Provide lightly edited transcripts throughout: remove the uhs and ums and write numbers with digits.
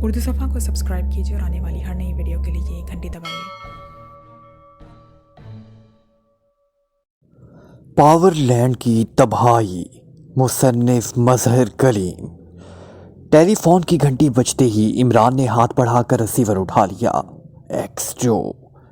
उर्दू सफ़ा को सब्सक्राइब कीजिए और आने वाली हर नई वीडियो के लिए घंटी दबाइए। पावरलैंड की तबाही, मुसन्निफ मजहर कलीम। टेलीफोन की घंटी बजते ही इमरान ने हाथ बढ़ाकर रिसीवर उठा लिया। एक्स जो,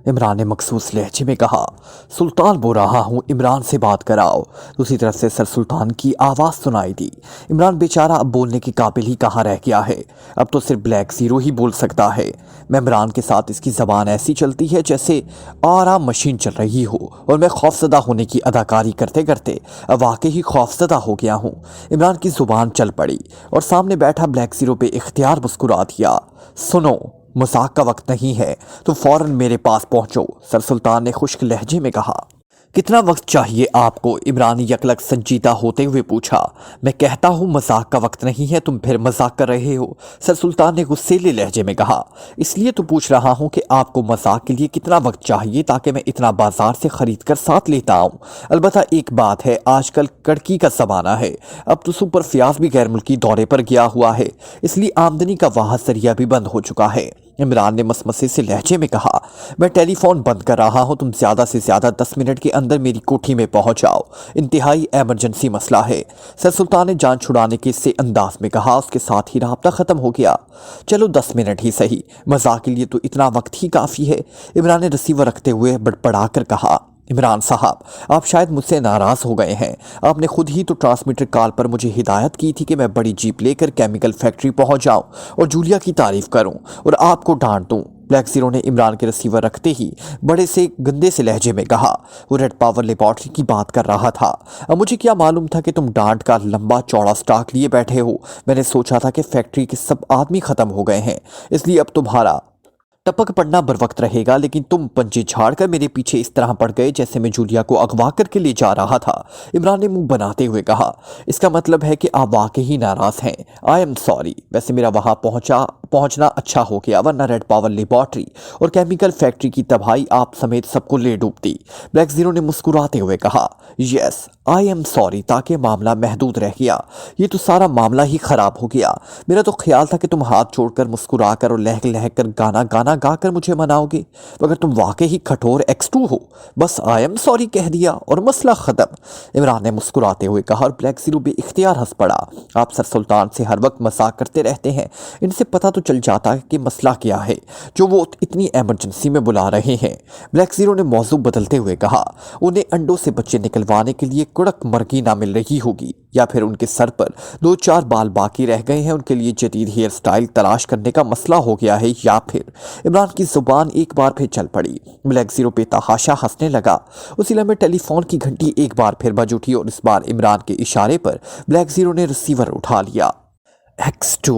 इमरान ने मखसूस लहजे में कहा। सुल्तान बोल रहा हूँ, इमरान से बात कराओ। दूसरी तरफ से सर सुल्तान की आवाज़ सुनाई दी। इमरान बेचारा अब बोलने के काबिल ही कहाँ रह गया है, अब तो सिर्फ ब्लैक ज़ीरो ही बोल सकता है। मैं इमरान के साथ इसकी ज़बान ऐसी चलती है जैसे आराम मशीन चल रही हो, और मैं खौफजदा होने की अदाकारी करते करते अब वाकई ही खौफजदा हो गया हूँ। इमरान की ज़ुबान चल पड़ी और सामने बैठा ब्लैक ज़ीरो पे इख्तियार मुस्कुरा दिया। सुनो, मजाक का वक्त नहीं है, तो फौरन मेरे पास पहुंचो, सर सुल्तान ने खुश्क लहजे में कहा। कितना वक्त चाहिए आपको, इमरान ने यकलक संजीदा होते हुए पूछा। मैं कहता हूँ मजाक का वक्त नहीं है, तुम फिर मजाक कर रहे हो, सर सुल्तान ने गुस्सेले लहजे में कहा। इसलिए तो पूछ रहा हूँ कि आपको मजाक के लिए कितना वक्त चाहिए, ताकि मैं इतना बाजार से खरीद कर साथ लेता आऊँ। अलबत्ता एक बात है, आजकल कड़की का ज़माना है, अब तो सुपर फयाज भी गैर मुल्की दौरे पर गया हुआ है, इसलिए आमदनी का वाह जरिया भी बंद हो चुका है। इमरान ने मसमसे से लहजे में कहा। मैं टेलीफोन बंद कर रहा हूं, तुम ज़्यादा से ज़्यादा 10 मिनट के अंदर मेरी कोठी में पहुंच जाओ, इंतहाई एमरजेंसी मसला है, सर सुल्तान ने जान छुड़ाने के से अंदाज में कहा। उसके साथ ही राब्ता ख़त्म हो गया। चलो 10 मिनट ही सही, मजाक के लिए तो इतना वक्त ही काफ़ी है, इमरान ने रिसीवर रखते हुए बड़बड़ा कर कहा। इमरान साहब, आप शायद मुझसे नाराज़ हो गए हैं, आपने खुद ही तो ट्रांसमीटर कॉल पर मुझे हिदायत की थी कि मैं बड़ी जीप लेकर केमिकल फैक्ट्री पहुंच जाऊं और जूलिया की तारीफ करूं और आपको डांट दूं। ब्लैक ज़ीरो ने इमरान के रिसीवर रखते ही बड़े से गंदे से लहजे में कहा। वो रेड पावर लेबॉर्ट्री की बात कर रहा था। अब मुझे क्या मालूम था कि तुम डांट का लंबा चौड़ा स्टॉक लिए बैठे हो। मैंने सोचा था कि फैक्ट्री के सब आदमी ख़त्म हो गए हैं, इसलिए अब तुम्हारा टपक पड़ना बर वक्त रहेगा, लेकिन तुम पंजे झाड़ कर मेरे पीछे इस तरह पड़ गए जैसे मैं जूलिया को अगवा करके ले जा रहा था, इमरान ने मुंह बनाते हुए कहा। इसका मतलब है कि आप वाकई ही नाराज़ हैं। आई एम सॉरी, वैसे मेरा वहाँ पहुँचना अच्छा हो गया, वरना रेड पावर लेबॉर्ट्री और केमिकल फैक्ट्री की तबाही आप समेत सबको ले डूबती, ब्लैक ज़ीरो ने मुस्कुराते हुए कहा। यस आई एम सॉरी, ताकि मामला महदूद रह गया, ये तो सारा मामला ही ख़राब हो गया। मेरा तो ख्याल था कि तुम हाथ छोड़कर मुस्कुरा कर और लहक लहक कर गाना गा कर मुझे मनाओगे, मगर तुम वाकई ही कठोर X2 हो। बस आई एम सॉरी कह दिया और मसला ख़त्म, इमरान ने मुस्कुराते हुए कहा। और ब्लैक ज़ीरो भी इख्तियार हंस पड़ा। आप सर सुल्तान से हर वक्त मजाक करते रहते हैं, इनसे पता तो चल जाता है कि मसला क्या है जो वो इतनी एमरजेंसी में बुला रहे हैं, ब्लैक ज़ीरो ने मौजू बदलते हुए कहा। उन्हें अंडों से बच्चे निकलवाने के लिए कड़क मुर्गी ना मिल रही होगी, या फिर उनके सर पर 2-4 बाल बाकी रह गए हैं, उनके लिए जदीद हेयर स्टाइल तलाश करने का मसला हो गया है, या फिर इमरान की जुबान एक बार फिर चल पड़ी। ब्लैक ज़ीरो पे तहाशा हंसने लगा। उसी लम्हे टेलीफोन की घंटी एक बार फिर बज उठी और इस बार इमरान के इशारे पर ब्लैक ज़ीरो ने रिसीवर उठा लिया। X2,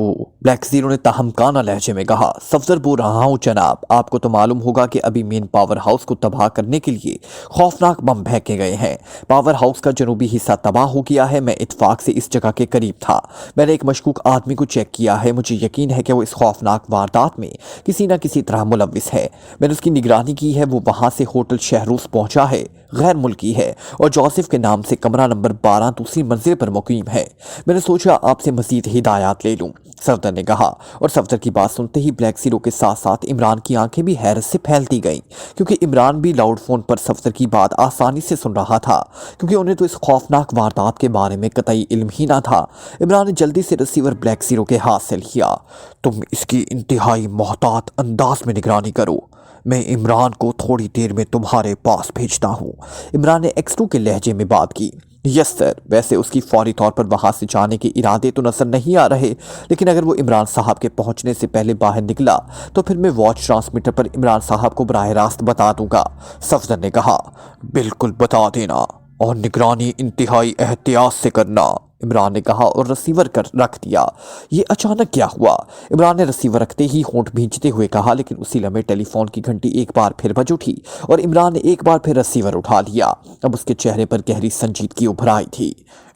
ब्लैक ज़ीरो ने तहमकाना लहजे में कहा। सफदर बोल रहा हूँ जनाब, आपको तो मालूम होगा कि अभी मेन पावर हाउस को तबाह करने के लिए खौफनाक बम फेंके गए हैं। पावर हाउस का जनूबी हिस्सा तबाह हो गया है। मैं इत्तेफाक से इस जगह के करीब था, मैंने एक मशकूक आदमी को चेक किया है, मुझे यकीन है कि वो इस खौफनाक वारदात में किसी न किसी तरह मुलविस है। मैंने उसकी निगरानी की है, वो वहाँ से होटल शहरूस पहुँचा है, गैर मुल्की है और जोसेफ के नाम से कमरा नंबर 12 दूसरी मंजिल पर मुकीम है। मैंने सोचा आपसे मज़ीद हिदायत ले लूं, सफदर ने कहा। और सफदर की बात सुनते ही ब्लैक ज़ीरो के साथ साथ इमरान की आंखें भी हैरत से फैलती गईं, क्योंकि इमरान भी लाउड फ़ोन पर सफदर की बात आसानी से सुन रहा था, क्योंकि उन्हें तो इस खौफनाक वारदात के बारे में कतई इल्म ही ना था। इमरान ने जल्दी से रिसीवर ब्लैक ज़ीरो के हाथ से लिया। तुम इसकी इंतहाई मोहतात अंदाज में निगरानी करो, मैं इमरान को थोड़ी देर में तुम्हारे पास भेजता हूँ, इमरान ने X2 के लहजे में बात की। यस सर, वैसे उसकी फौरी तौर पर वहाँ से जाने के इरादे तो नजर नहीं आ रहे, लेकिन अगर वो इमरान साहब के पहुँचने से पहले बाहर निकला तो फिर मैं वॉच ट्रांसमीटर पर इमरान साहब को बराह रास्त बता दूंगा, सफदर ने कहा। बिल्कुल बता देना, और निगरानी इंतहाई एहतियात से करना, इमरान ने कहा और रिसीवर कर रख दिया। ये अचानक क्या हुआ, इमरान ने रिसीवर रखते ही होंठ भींचते हुए कहा, लेकिन उसी लम्हे टेलीफोन की घंटी एक बार फिर बज उठी और इमरान ने एक बार फिर रिसीवर उठा लिया। अब उसके चेहरे पर गहरी संजीदगी उभर आई थी।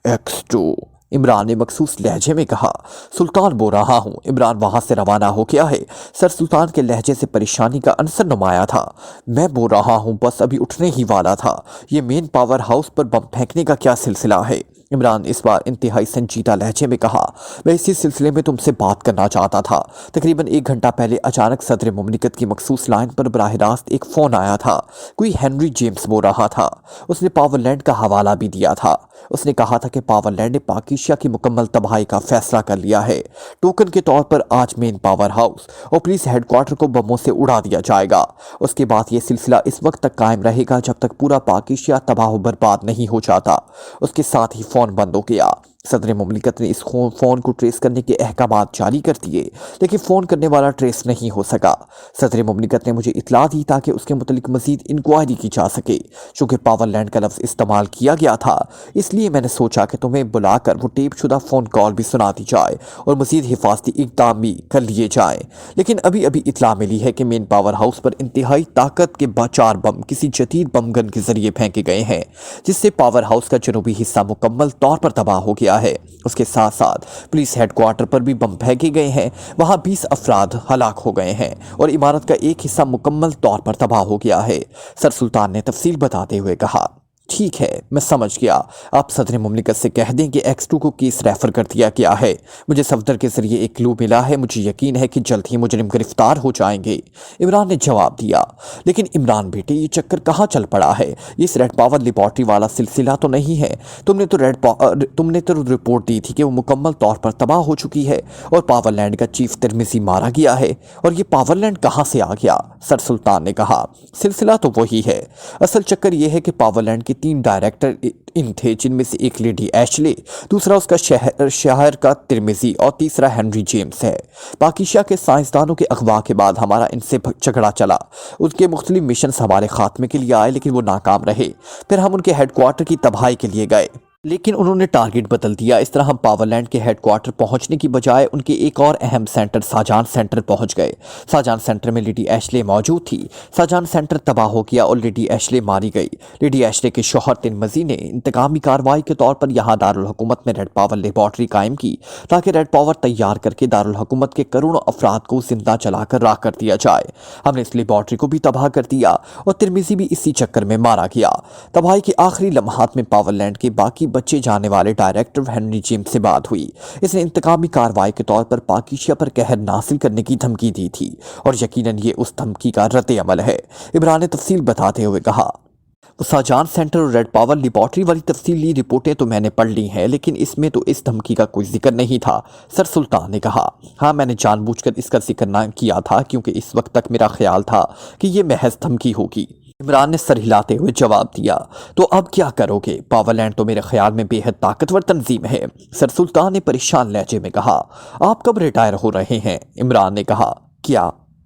X2, इमरान ने मखसूस लहजे में कहा। सुल्तान बोल रहा हूँ, इमरान वहाँ से रवाना हो गया है। सर सुल्तान के लहजे से परेशानी का अंसर नुमाया था। मैं बोल रहा हूँ, बस अभी उठने ही वाला था। ये मेन पावर हाउस पर बम फेंकने का क्या सिलसिला है? इमरान इस बार इंतहाई संजीदा लहजे में कहा, मैं इसी सिलसिले में तुमसे बात करना चाहता था। तकरीबन 1 घंटा पहले अचानक सदर मुमलिकत की मखसूस लाइन पर बराह रास्त एक फ़ोन आया था। कोई हेनरी जेम्स बोल रहा था। उसने पावरलैंड का हवाला भी दिया था। उसने कहा था कि पावरलैंड ने पाकिस्तान की मुकम्मल तबाही का फैसला कर लिया है। टोकन के तौर पर आज मेन पावर हाउस और पुलिस हेडक्वार्टर को बमों से उड़ा दिया जाएगा। उसके बाद ये सिलसिला इस वक्त तक कायम रहेगा जब तक पूरा पाकिस्तान तबाह बर्बाद नहीं हो जाता। उसके साथ ही फ़ोन बंद हो गया। सदर मुमलिकत ने इस फ़ोन को ट्रेस करने के अहकामात जारी कर दिए, लेकिन फ़ोन करने वाला ट्रेस नहीं हो सका। सदर मुमलिकत ने मुझे इतला दी ताकि उसके मुतलिक मज़ीद इंक्वायरी की जा सके। चूँकि पावरलैंड का लफ्ज़ इस्तेमाल किया गया था, इसलिए मैंने सोचा कि तुम्हें बुलाकर वो टेप शुदा फ़ोन कॉल भी सुना दी जाए और मज़ीद हिफाजती इक़दाम भी कर लिए जाए। लेकिन अभी अभी इतला मिली है कि मेन पावर हाउस पर इंतहाई ताकत के 4 बम किसी जदीद बम गन के ज़रिए फेंके गए हैं, जिससे पावर हाउस का जनूबी हिस्सा मुकम्मल तौर पर तबाह हो गया है। उसके साथ साथ पुलिस हेडक्वार्टर पर भी बम फेंके गए हैं। वहां 20 अफराद हलाक हो गए हैं और इमारत का एक हिस्सा मुकम्मल तौर पर तबाह हो गया है। सर सुल्तान ने तफसील बताते हुए कहा, ठीक है, मैं समझ गया। आप सदर मुमलिकत से कह दें कि X2 को केस रेफर कर दिया गया है। मुझे सफदर के जरिए एक क्लू मिला है। मुझे यकीन है कि जल्द ही मुजरिम गिरफ्तार हो जाएंगे। इमरान ने जवाब दिया, लेकिन इमरान बेटे, ये चक्कर कहाँ चल पड़ा है? ये इस रेड पावर लेबॉर्ट्री वाला सिलसिला तो नहीं है। तुमने तो रिपोर्ट दी थी कि वो मुकम्मल तौर पर तबाह हो चुकी है और पावरलैंड का चीफ तिरमिजी मारा गया है। और ये पावरलैंड कहाँ से आ गया? सर सुल्तान ने कहा, सिलसिला तो वही है। असल चक्कर ये है कि पावरलैंड के 3 डायरेक्टर इन थे, जिनमें से एक लेडी एशले, दूसरा उसका शहर का तिरमिजी और तीसरा हेनरी जेम्स है। पाकिस्तान के साइंसदानों के अगवा के बाद हमारा इनसे झगड़ा चला। उनके मुख्तलिफ मिशन हमारे खात्मे के लिए आए, लेकिन वो नाकाम रहे। फिर हम उनके हेडक्वार्टर की तबाही के लिए गए, लेकिन उन्होंने टारगेट बदल दिया। इस तरह हम पावरलैंड के हेडक्वार्टर पहुंचने की बजाय उनके एक और अहम सेंटर शाहजहां सेंटर पहुंच गए। शाहजहां सेंटर में लेडी एशले मौजूद थी। शाहजहां सेंटर तबाह हो गया और लेडी एशले मारी गई। लेडी एशले के शौहर तिरमिजी ने इंतकामी कार्रवाई के तौर पर यहाँ दारुल हुकूमत में रेड पावर लेबॉर्ट्री कायम की, ताकि रेड पावर तैयार करके दारुल हुकूमत के करोड़ों अफराद को जिंदा जलाकर राख कर दिया जाए। हमने इस लेबॉर्ट्री को भी तबाह कर दिया और तिरमिजी भी इसी चक्कर में मारा गया। तबाही के आखिरी लम्हात में पावरलैंड के बाकी बच्चे जाने वाले डायरेक्टर हेनरी जेम्स से बात हुई। इसने इंतकामी कार्रवाई के तौर पर पाकिस्तान पर कहर नासिल करने की धमकी दी थी और यकीनन ये उस धमकी का रद्द अमल है। इमरान ने तफसील बताते हुए कहा, शाहजहां सेंटर और रेड पावर लेबॉर्ट्री वाली तफसीली रिपोर्टें तो मैंने पढ़ ली हैं, लेकिन इसमें तो इस धमकी का कोई जिक्र नहीं था। सर सुल्तान ने कहा, हाँ, मैंने जानबूझकर इसका जिक्र ना किया था क्योंकि इस वक्त तक मेरा ख्याल था कि ये महज धमकी होगी। इमरान ने सर हिलाते हुए जवाब दिया, तो अब क्या करोगे? पावरलैंड तो मेरे ख्याल में बेहद ताकतवर तंजीम है। सर सुल्तान ने परेशान लहजे में कहा, आप कब रिटायर हो रहे हैं? इमरान ने कहा,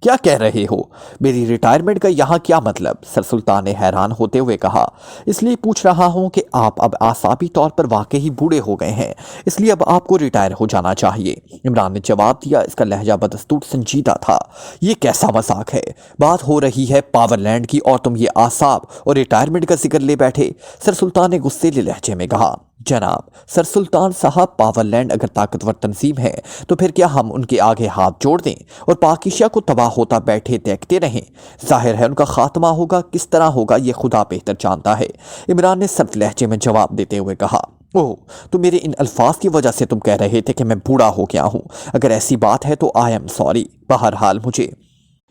क्या कह रहे हो? मेरी रिटायरमेंट का यहाँ क्या मतलब? सर सुल्तान ने हैरान होते हुए कहा, इसलिए पूछ रहा हूँ कि आप अब आसाबी तौर पर वाकई बूढ़े हो गए हैं, इसलिए अब आपको रिटायर हो जाना चाहिए। इमरान ने जवाब दिया। इसका लहजा बदस्तूर संजीदा था। ये कैसा मजाक है? बात हो रही है पावरलैंड की और तुम ये आसाब और रिटायरमेंट का जिक्र ले बैठे। सर सुल्तान ने गुस्सेले लहजे में कहा, जनाब सर सुल्तान साहब, पावरलैंड अगर ताकतवर तंजीम है तो फिर क्या हम उनके आगे हाथ जोड़ दें और पाकिस्तान को तबाह होता बैठे देखते रहें? जाहिर है उनका खात्मा होगा, किस तरह होगा ये खुदा बेहतर जानता है। इमरान ने सर्द लहजे में जवाब देते हुए कहा, ओह, तो मेरे इन अल्फाज की वजह से तुम कह रहे थे कि मैं बूढ़ा हो गया हूँ। अगर ऐसी बात है तो आई एम सॉरी। बहरहाल मुझे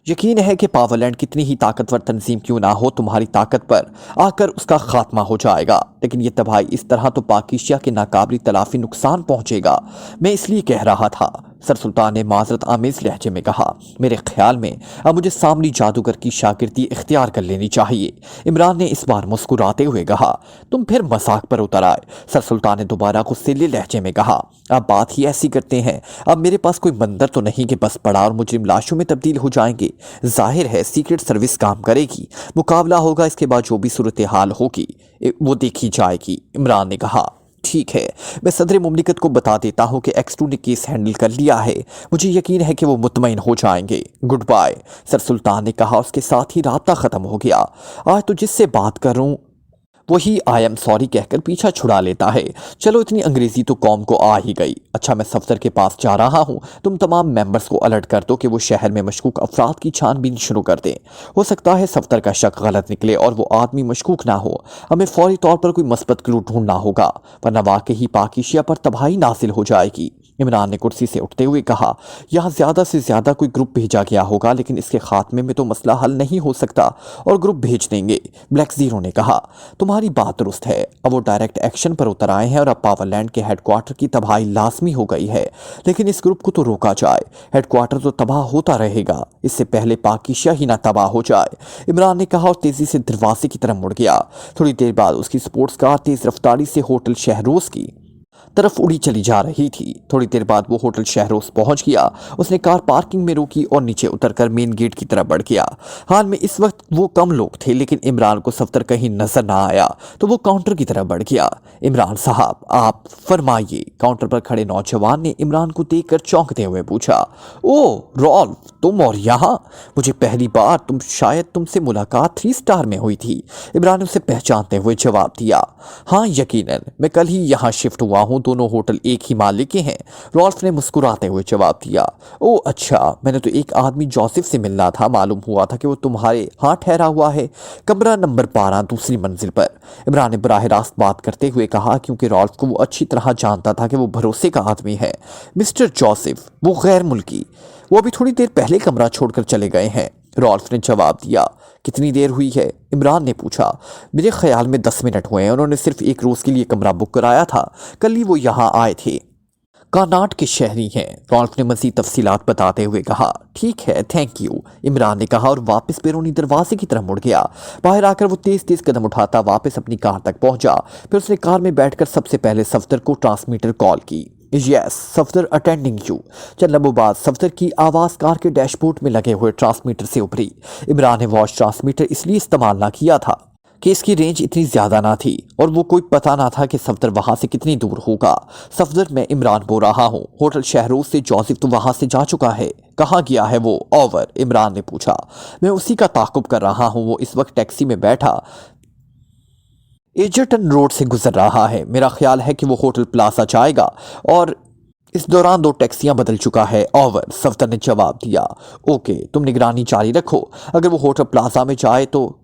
यकीन है कि पावरलैंड कितनी ही ताकतवर तंजीम क्यों ना हो, तुम्हारी ताकत पर आकर उसका खात्मा हो जाएगा। लेकिन ये तबाही इस तरह तो पाकिस्तान के नाकाबिल तलाफी नुकसान पहुंचेगा। मैं इसलिए कह रहा था। सर सुल्तान ने माजरत आमेज लहजे में कहा, मेरे ख्याल में अब मुझे सामरी जादूगर की शागिर्दी इख्तियार कर लेनी चाहिए। इमरान ने इस बार मुस्कुराते हुए कहा, तुम फिर मजाक पर उतर आए। सर सुल्तान ने दोबारा गुस्सेले लहजे में कहा, अब बात ही ऐसी करते हैं। अब मेरे पास कोई मंदिर तो नहीं कि बस पड़ा और मुजरिम लाशों में तब्दील हो जाएंगे। जाहिर है सीक्रेट सर्विस काम करेगी, मुकाबला होगा, इसके बाद जो भी सूरत हाल होगी वो देखी जाएगी। इमरान ने कहा, ठीक है, मैं सदर मुमलिकत को बता देता हूं कि X2 ने केस हैंडल कर लिया है। मुझे यकीन है कि वो मुतमईन हो जाएंगे। Good bye. सर सुल्तान ने कहा। उसके साथ ही राब्ता ख़त्म हो गया। आज तो जिससे बात करूं वही आई एम सॉरी कहकर पीछा छुड़ा लेता है। चलो इतनी अंग्रेजी तो कौम को आ ही गई। अच्छा मैं सफदर के पास जा रहा हूँ, तुम तमाम मेंबर्स को अलर्ट कर दो कि वो शहर में मशकूक अफराद की छानबीन शुरू कर दें। हो सकता है सफदर का शक गलत निकले और वो आदमी मशकूक ना हो। हमें फौरी तौर पर कोई मस्बत क्लू ढूंढना होगा, वरना वाकई पाकिशिया पर तबाही नाजिल हो जाएगी। इमरान ने कुर्सी से उठते हुए कहा, यहाँ ज़्यादा से ज़्यादा कोई ग्रुप भेजा गया होगा, लेकिन इसके खात्मे में तो मसला हल नहीं हो सकता और ग्रुप भेज देंगे। ब्लैक ज़ीरो ने कहा, तुम्हारी बात दुरुस्त है। अब वो डायरेक्ट एक्शन पर उतर आए हैं और अब पावरलैंड के हेडक्वार्टर की तबाही लाजमी हो गई है, लेकिन इस ग्रुप को तो रोका जाए। हेडक्वार्टर तो तबाह होता रहेगा, इससे पहले पाकिशिया ही ना तबाह हो जाए, इमरान ने कहा और तेज़ी से दरवाजे की तरफ मुड़ गया। थोड़ी देर बाद उसकी स्पोर्ट्स कार तेज़ रफ्तारी से होटल शहरोज की तरफ उड़ी चली जा रही थी। थोड़ी देर बाद वो होटल शहरोज पहुंच गया। उसने कार पार्किंग में रोकी और नीचे उतरकर मेन गेट की तरफ बढ़ गया। हाल में इस वक्त वो कम लोग थे, लेकिन इमरान को सफदर कहीं नजर ना आया तो वो काउंटर की तरफ बढ़ गया। इमरान साहब आप फरमाइए। काउंटर पर खड़े नौजवान ने इमरान को देखकर चौंकते हुए पूछा, ओ रॉल्फ, तुम और यहाँ? मुझे पहली बार शायद तुमसे मुलाकात 3 स्टार में हुई थी। इमरान ने उसे पहचानते हुए जवाब दिया, हाँ यकीनन, मैं कल ही यहाँ शिफ्ट हुआ हूँ, दोनों होटल एक ही मालिक के हैं। रॉल्फ ने मुस्कुराते हुए जवाब दिया, ओ अच्छा, मैंने तो एक आदमी जोसेफ से मिलना था, मालूम हुआ था कि वो तुम्हारे यहाँ ठहरा हुआ है, कमरा नंबर 12 दूसरी मंजिल पर। इमरान ने बराह रास्त बात करते हुए कहा, क्योंकि रॉल्फ को वो अच्छी तरह जानता था कि वो भरोसे का आदमी है। मिस्टर जोसेफ, वो गैर मुल्की, वो अभी थोड़ी देर पहले कमरा छोड़कर चले गए हैं। रॉल्फ ने जवाब दिया, कितनी देर हुई है? इमरान ने पूछा। मेरे ख्याल में 10 मिनट हुए हैं, उन्होंने सिर्फ एक रोज़ के लिए कमरा बुक कराया था, कल ही वो यहाँ आए थे। कर्नाटक के शहरी हैं, रॉल्फ ने मज़ीद तफसीलात बताते हुए कहा। ठीक है, थैंक यू, इमरान ने कहा और वापस बैरूनी दरवाजे की तरफ मुड़ गया। बाहर आकर वो तेज़ तेज़ कदम उठाता वापस अपनी कार तक पहुंचा। फिर उसने कार में बैठकर सबसे पहले सफदर को ट्रांसमीटर कॉल की। Yes Safdar, attending you. चंद लम्हों बाद सफदर की आवाज़ कार के डैशबोर्ड में लगे हुए ट्रांसमीटर से उभरी। इमरान ने वॉच ट्रांसमीटर इसलिए इस्तेमाल ना किया था कि इसकी रेंज इतनी ज़्यादा ना थी और वो कोई पता ना था कि सफदर वहाँ से कितनी दूर होगा। सफदर, मैं इमरान बोल रहा हूँ, होटल शहरोज से जोसेफ तो वहाँ से जा चुका है, कहाँ गया है वो? ओवर, इमरान ने पूछा। मैं उसी का ताक़ुब कर रहा हूँ, वो इस वक्त टैक्सी में बैठा एजर्टन रोड से गुजर रहा है। मेरा ख्याल है कि वो होटल प्लाजा जाएगा और इस दौरान 2 टैक्सियां बदल चुका है। ओवर, सफदर ने जवाब दिया। ओके, तुम निगरानी जारी रखो, अगर वो होटल प्लाजा में जाए तो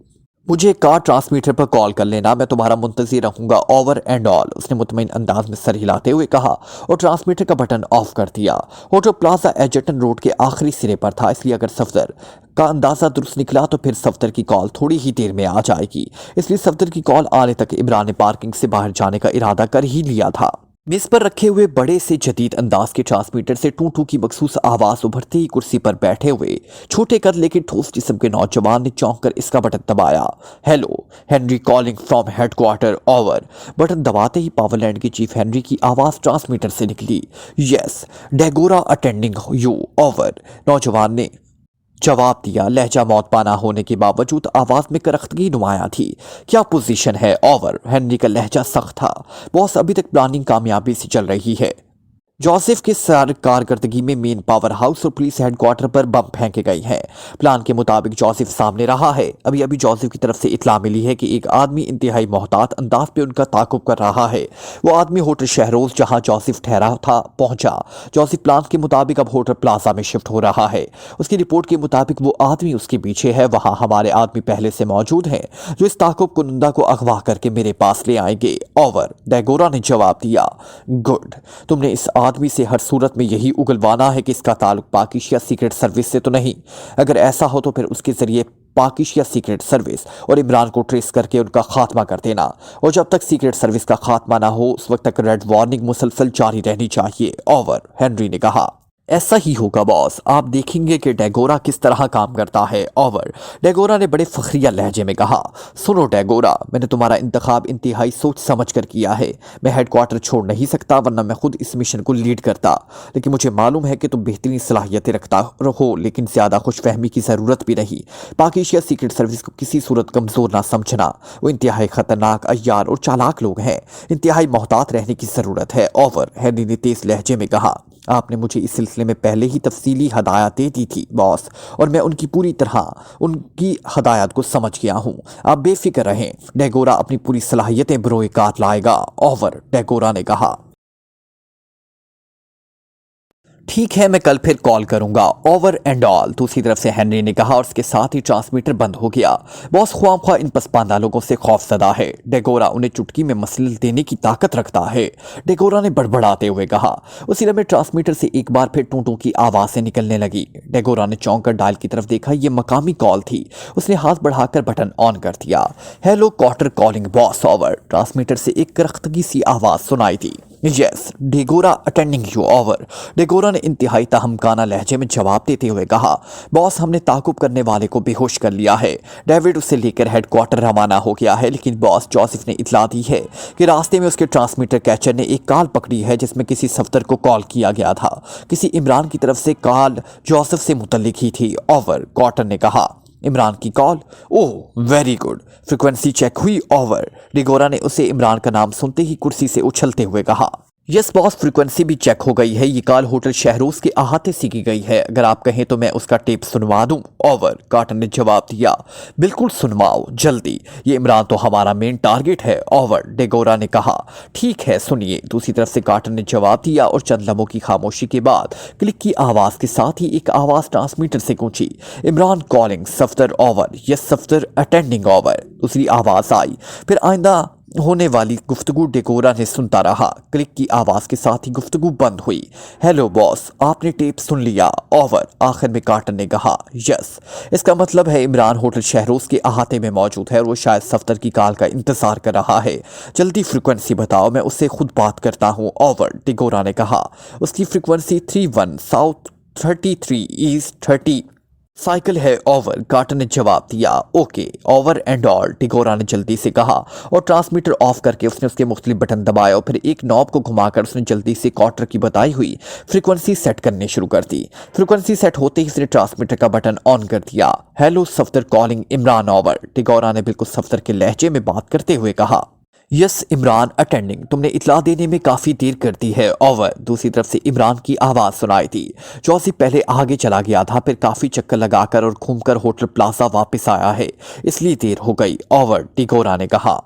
मुझे कार ट्रांसमीटर पर कॉल कर लेना, मैं तुम्हारा मुंतज़िर रहूंगा। ओवर एंड ऑल, उसने मुतमईन अंदाज में सर हिलाते हुए कहा और ट्रांसमीटर का बटन ऑफ कर दिया। होटल प्लाजा एजर्टन रोड के आखिरी सिरे पर था, इसलिए अगर सफदर का अंदाज़ा दुरुस्त निकला तो फिर सफदर की कॉल थोड़ी ही देर में आ जाएगी। इसलिए सफदर की कॉल आने तक इमरान ने पार्किंग से बाहर जाने का इरादा कर ही लिया था। मेज पर रखे हुए बड़े से जदीद अंदाज के ट्रांसमीटर से टू टू की मखसूस आवाज उभरते ही कुर्सी पर बैठे हुए छोटे कद लेकिन ठोस जिस्म के नौजवान ने चौंक कर इसका बटन दबाया। Hello, Henry calling from headquarters. Over. Button दबाते ही पावरलैंड की चीफ हेनरी की आवाज ट्रांसमीटर से निकली। Yes, Degora attending you. Over, नौजवान ने जवाब दिया। लहजा मौतबाना होने के बावजूद आवाज में करख्तगी नुमाया थी। क्या पोजीशन है? ओवर। हेनरी का लहजा सख्त था। बॉस, अभी तक प्लानिंग कामयाबी से चल रही है। जोसेफ के सार कारकर्दगी में मेन पावर हाउस और पुलिस हेडक्वार्टर पर बम फेंके गए हैं। प्लान के मुताबिक जोसेफ सामने रहा है। अभी अभी जोसेफ की तरफ से इत्तला मिली है कि एक आदमी इंतहाई मोहतात अंदाज पे उनका ताकुब कर रहा है। वो आदमी होटल शहरोज जहां जोसेफ ठहरा था पहुंचा। जोसेफ प्लान के मुताबिक अब होटल प्लाजा में शिफ्ट हो रहा है। उसकी रिपोर्ट के मुताबिक वो आदमी उसके पीछे है। वहां हमारे आदमी पहले से मौजूद हैं जो इस ताकुब कुनंदा को अगवा करके मेरे पास ले आएंगे। ओवर, डेगोरा ने जवाब दिया। गुड, तुमने इस आदमी से हर सूरत में यही उगलवाना है कि इसका ताल्लुक पाकिशिया सीक्रेट सर्विस से तो नहीं। अगर ऐसा हो तो फिर उसके जरिए पाकिशिया सीक्रेट सर्विस और इमरान को ट्रेस करके उनका खात्मा कर देना, और जब तक सीक्रेट सर्विस का खात्मा ना हो उस वक्त तक रेड वार्निंग मुसलसल जारी रहनी चाहिए। ओवर, हेनरी ने कहा। ऐसा ही होगा बॉस, आप देखेंगे कि डेगोरा किस तरह काम करता है। ओवर, डेगोरा ने बड़े फखरिया लहजे में कहा। सुनो डेगोरा, मैंने तुम्हारा इंतखाब इंतहाई सोच समझ कर किया है। मैं हेडक्वार्टर छोड़ नहीं सकता, वरना मैं खुद इस मिशन को लीड करता। लेकिन मुझे मालूम है कि तुम बेहतरीन सलाहियतें रखता रहो, लेकिन ज़्यादा खुशफहमी की ज़रूरत भी नहीं। पाकिशिया सीक्रेट सर्विस को किसी सूरत कमज़ोर ना समझना। वो इंतहाई ख़तरनाक, अय्यार और चालाक लोग हैं। इंतहाई मोहतात रहने की ज़रूरत है। ओवर, हेनरी ने तेज़ लहजे में कहा। آپ نے مجھے اس سلسلے میں پہلے ہی تفصیلی ہدایات دے دی تھی باس، اور میں ان کی پوری طرح ان کی ہدایات کو سمجھ گیا ہوں۔ آپ بے فکر رہیں، ڈیگورا اپنی پوری صلاحیتیں بروئے کار لائے گا۔ اوور، ڈیگورا نے کہا۔ ٹھیک ہے، میں کل پھر کال کروں گا۔ اوور اینڈ آل، دوسری طرف سے ہنری نے کہا، اور اس کے ساتھ ہی ٹرانسمیٹر بند ہو گیا۔ باس خواہ خواہ ان پسپاندہ لوگوں سے خوف زدہ ہے۔ ڈیگورا انہیں چٹکی میں مسل دینے کی طاقت رکھتا ہے، ڈیگورا نے بڑبڑاتے ہوئے کہا۔ اسی لمحے ٹرانسمیٹر سے ایک بار پھر ٹوں کی آوازیں نکلنے لگی۔ ڈیگورا نے چونک کر ڈائل کی طرف دیکھا، یہ مقامی کال تھی۔ اس نے ہاتھ بڑھا کر بٹن آن کر دیا۔ ہیلو کارٹر کالنگ باس، اوور۔ ٹرانسمیٹر سے ایک کرختگی سی آواز سنائی دی۔ یس ڈیگورا اٹینڈنگ یو، اوور۔ ڈیگورا نے انتہائی تہمکانہ لہجے میں جواب دیتے ہوئے کہا، باس ہم نے تعاقب کرنے والے کو بے ہوش کر لیا ہے۔ ڈیوڈ اسے لے کر ہیڈ کوارٹر روانہ ہو گیا ہے، لیکن باس جوزف نے اطلاع دی ہے کہ راستے میں اس کے ٹرانسمیٹر کیچر نے ایک کال پکڑی ہے جس میں کسی صفدر کو کال کیا گیا تھا۔ کسی عمران کی طرف سے کال جوزف سے متعلق ہی تھی، اوور، کوارٹر نے کہا۔ عمران کی کال؟ اوہ ویری گڈ، فریکوینسی چیک ہوئی، اوور۔ ڈیگورا نے اسے عمران کا نام سنتے ہی کرسی سے اچھلتے ہوئے کہا۔ یس باس، فریکوینسی بھی چیک ہو گئی ہے، یہ کال ہوٹل شہروز کے احاطے سے کی گئی ہے۔ اگر آپ کہیں تو میں اس کا ٹیپ سنوا دوں، اوور، کارٹر نے جواب دیا۔ بالکل سنواؤ، جلدی، یہ عمران تو ہمارا مین ٹارگٹ ہے، اوور، ڈیگورا نے کہا۔ ٹھیک ہے، سنیے، دوسری طرف سے کارٹر نے جواب دیا، اور چند لمحوں کی خاموشی کے بعد کلک کی آواز کے ساتھ ہی ایک آواز ٹرانسمیٹر سے گونجی، عمران کالنگ صفدر، اوور، یس صفدر اٹینڈنگ، اوور۔ دوسری آواز آئی، پھر آئندہ ہونے والی گفتگو ڈیگورا نے سنتا رہا۔ کلک کی آواز کے ساتھ ہی گفتگو بند ہوئی۔ ہیلو باس، آپ نے ٹیپ سن لیا، اوور۔ آخر میں کارٹر نے کہا، یس، اس کا مطلب ہے عمران ہوٹل شہروز کے احاطے میں موجود ہے اور وہ شاید صفدر کی کال کا انتظار کر رہا ہے۔ جلدی فریکوینسی بتاؤ، میں اس سے خود بات کرتا ہوں، اوور، ڈیگورا نے کہا۔ اس کی فریکوینسی 31 ساؤتھ 33 ایسٹ 30 سائیکل ہے، اوور، کارٹر نے جواب دیا۔ اوکے، اوور اینڈ آل، ڈیگورا نے جلدی سے کہا، اور ٹرانسمیٹر آف کر کے اس نے اس کے مختلف بٹن دبائے، اور پھر ایک نوب کو گھما کر اس نے جلدی سے کارٹر کی بتائی ہوئی فریکوینسی سیٹ کرنے شروع کر دی۔ فریکوینسی سیٹ ہوتے ہی اس نے ٹرانسمیٹر کا بٹن آن کر دیا۔ Hello Safdar calling Imran, over, Degora نے بالکل صفدر کے لہجے میں بات کرتے ہوئے کہا۔ یس عمران اٹینڈنگ، تم نے اطلاع دینے میں کافی دیر کر دی ہے، اوور۔ دوسری طرف سے عمران کی آواز سنائی تھی۔ جوزف پہلے آگے چلا گیا تھا، پھر کافی چکر لگا کر اور گھوم کر ہوٹل پلازا واپس آیا ہے، اس لیے دیر ہو گئی، اوور، ڈیگورا نے کہا۔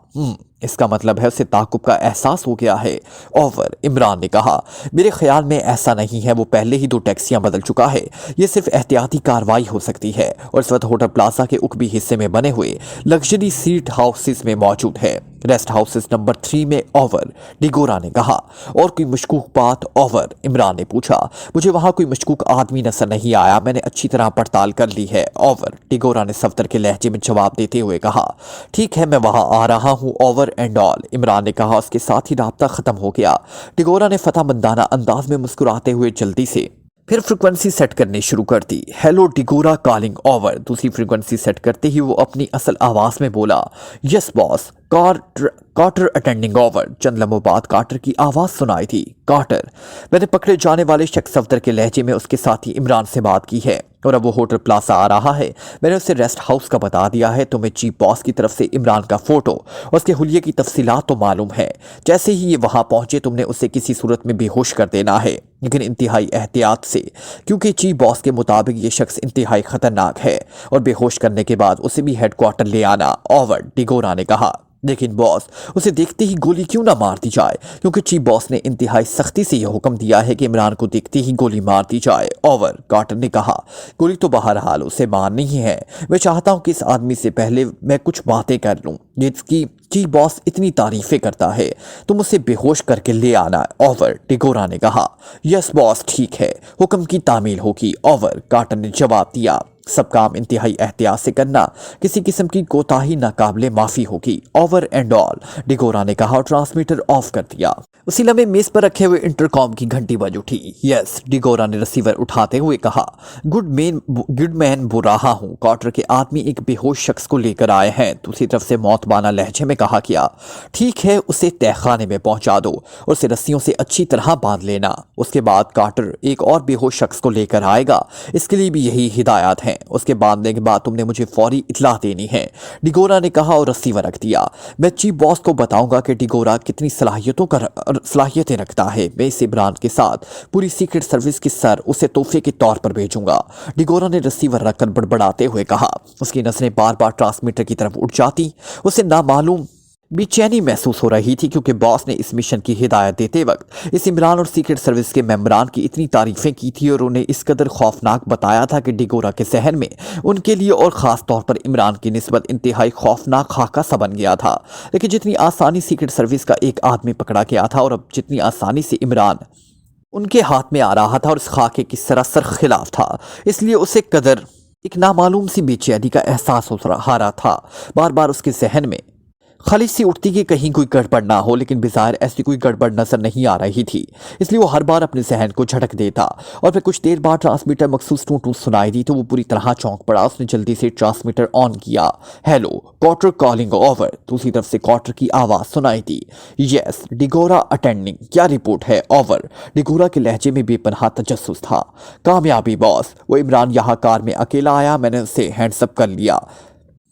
اس کا مطلب ہے اسے تعاقب کا احساس ہو گیا ہے، اوور، عمران نے کہا۔ میرے خیال میں ایسا نہیں ہے، وہ پہلے ہی 2 ٹیکسیاں بدل چکا ہے، یہ صرف احتیاطی کاروائی ہو سکتی ہے، اور اس وقت ہوٹل پلازا کے عقبی حصے میں بنے ہوئے لگژری سیٹ ہاؤسز میں موجود ہے، ریسٹ ہاؤسز نمبر 3 میں، اوور، ڈیگورا نے کہا۔ اور کوئی مشکوک بات، اوور، عمران نے پوچھا۔ مجھے وہاں کوئی مشکوک آدمی نظر نہیں آیا، میں نے اچھی طرح پڑتال کر لی ہے، اوور، ڈیگورا نے صفدر کے لہجے میں جواب دیتے ہوئے کہا۔ ٹھیک ہے، میں وہاں آ رہا ہوں، اوور اینڈ آل، عمران نے کہا۔ اس کے ساتھ ہی رابطہ ختم ہو گیا۔ ڈیگورا نے فتح مندانہ انداز میں مسکراتے ہوئے جلدی سے پھر فریکوینسی سیٹ کرنی شروع کر دی۔ Hello Degora calling, over. دوسری فریکوینسی سیٹ کرتے ہی وہ اپنی اصل آواز میں بولا، yes boss, Carter attending, over. چند لمحوں بعد کارٹر کی آواز سنائی تھی۔ کارٹر، میں نے پکڑے جانے والے شخص صفدر کے لہجے میں اس کے ساتھی عمران سے بات کی ہے، اور اب وہ ہوٹل پلازا آ رہا ہے۔ میں نے اسے ریسٹ ہاؤس کا بتا دیا ہے، تمہیں چیف باس کی طرف سے عمران کا فوٹو اور اس کے حلیے کی تفصیلات تو معلوم ہے۔ جیسے ہی یہ وہاں پہنچے تم نے اسے کسی صورت میں بے ہوش کر دینا ہے، لیکن انتہائی احتیاط سے، کیونکہ چیف باس کے مطابق یہ شخص انتہائی خطرناک ہے، اور بے ہوش کرنے کے بعد اسے بھی ہیڈ کوارٹر لے آنا، اوور، ڈیگورا نے کہا۔ لیکن باس، اسے دیکھتے ہی گولی کیوں نہ مار دی جائے، کیونکہ چیف باس نے انتہائی سختی سے یہ حکم دیا ہے کہ عمران کو دیکھتے ہی گولی مار دی جائے، اوور، کارٹر نے کہا۔ گولی تو بہرحال اسے مارنی ہی ہے، میں چاہتا ہوں کہ اس آدمی سے پہلے میں کچھ باتیں کر لوں، جس کی چیف باس اتنی تعریفیں کرتا ہے، تم اسے بے ہوش کر کے لے آنا، اوور، ڈیگورا نے کہا۔ یس باس، ٹھیک ہے، حکم کی تعمیل ہوگی، اوور، کارٹر نے جواب دیا۔ سب کام انتہائی احتیاط سے کرنا، کسی قسم کی کوتاہی ناقابل معافی ہوگی، اوور اینڈ آل، ڈیگورا نے کہا، اور ٹرانسمیٹر آف کر دیا۔ اسی لمحے میز پر رکھے ہوئے انٹرکام کی گھنٹی بج اٹھی۔ یس، ڈیگورا نے ریسیور اٹھاتے ہوئے کہا۔ گڈ مین بول رہا ہوں، کارٹر کے آدمی ایک بے ہوش شخص کو لے کر آئے ہیں، دوسری طرف سے موتبانہ لہجے میں کہا کیا۔ ٹھیک ہے، اسے تہہ خانے میں پہنچا دو اور اسے رسیوں سے اچھی طرح باندھ لینا، اس کے بعد کارٹر ایک اور بے ہوش شخص کو لے کر آئے گا، اس کے لیے بھی یہی ہدایات ہیں۔ اس کے باندھنے کے بعد تم نے مجھے فوری اطلاع دینی ہے، ڈیگورا نے کہا اور رسیور رکھ دیا۔ میں چیف باس کو بتاؤں گا کہ ڈیگورا کتنی صلاحیتیں رکھتا ہے۔ میں اس عمران کے ساتھ پوری سیکرٹ سروس کی سر اسے تحفے کے طور پر بھیجوں گا، ڈیگورا نے رسیور رکھ کر بڑبڑاتے ہوئے کہا۔ اس کی نظریں بار بار ٹرانسمیٹر کی طرف اٹھ جاتی، اسے نامعلوم بے چینی محسوس ہو رہی تھی کیونکہ باس نے اس مشن کی ہدایت دیتے وقت اس عمران اور سیکرٹ سروس کے ممبران کی اتنی تعریفیں کی تھی اور انہیں اس قدر خوفناک بتایا تھا کہ ڈیگورا کے ذہن میں ان کے لیے اور خاص طور پر عمران کی نسبت انتہائی خوفناک خاکہ سا بن گیا تھا۔ لیکن جتنی آسانی سیکرٹ سروس کا ایک آدمی پکڑا گیا تھا اور اب جتنی آسانی سے عمران ان کے ہاتھ میں آ رہا تھا اور اس خاکے کی سراسر خلاف تھا، اس لیے اسے قدر ایک نامعلوم سی بے چینی کا احساس ہو رہا تھا۔ بار بار اس کے ذہن میں خالص سی اٹھتی کہ کہیں کوئی گڑبڑ نہ ہو، لیکن بظاہر ایسی کوئی گڑبڑ نظر نہیں آ رہی تھی، اس لیے وہ ہر بار اپنے ذہن کو جھٹک دیتا اور پھر کچھ دیر بعد ٹرانسمیٹر مخصوص ٹوں ٹوں سنائی دی تو وہ پوری طرح چونک پڑا۔ اس نے جلدی سے ٹرانسمیٹر آن کیا۔ ہیلو کوارٹر کالنگ اوور، دوسری طرف سے کوارٹر کی آواز سنائی دی۔ یس ڈیگورا اٹینڈنگ، کیا رپورٹ ہے؟ اوور، ڈیگورا کے لہجے میں بے پناہ تجسس تھا۔ کامیابی باس، وہ عمران یہاں کار میں اکیلا آیا، میں نے اسے ہینڈز اپ کر لیا،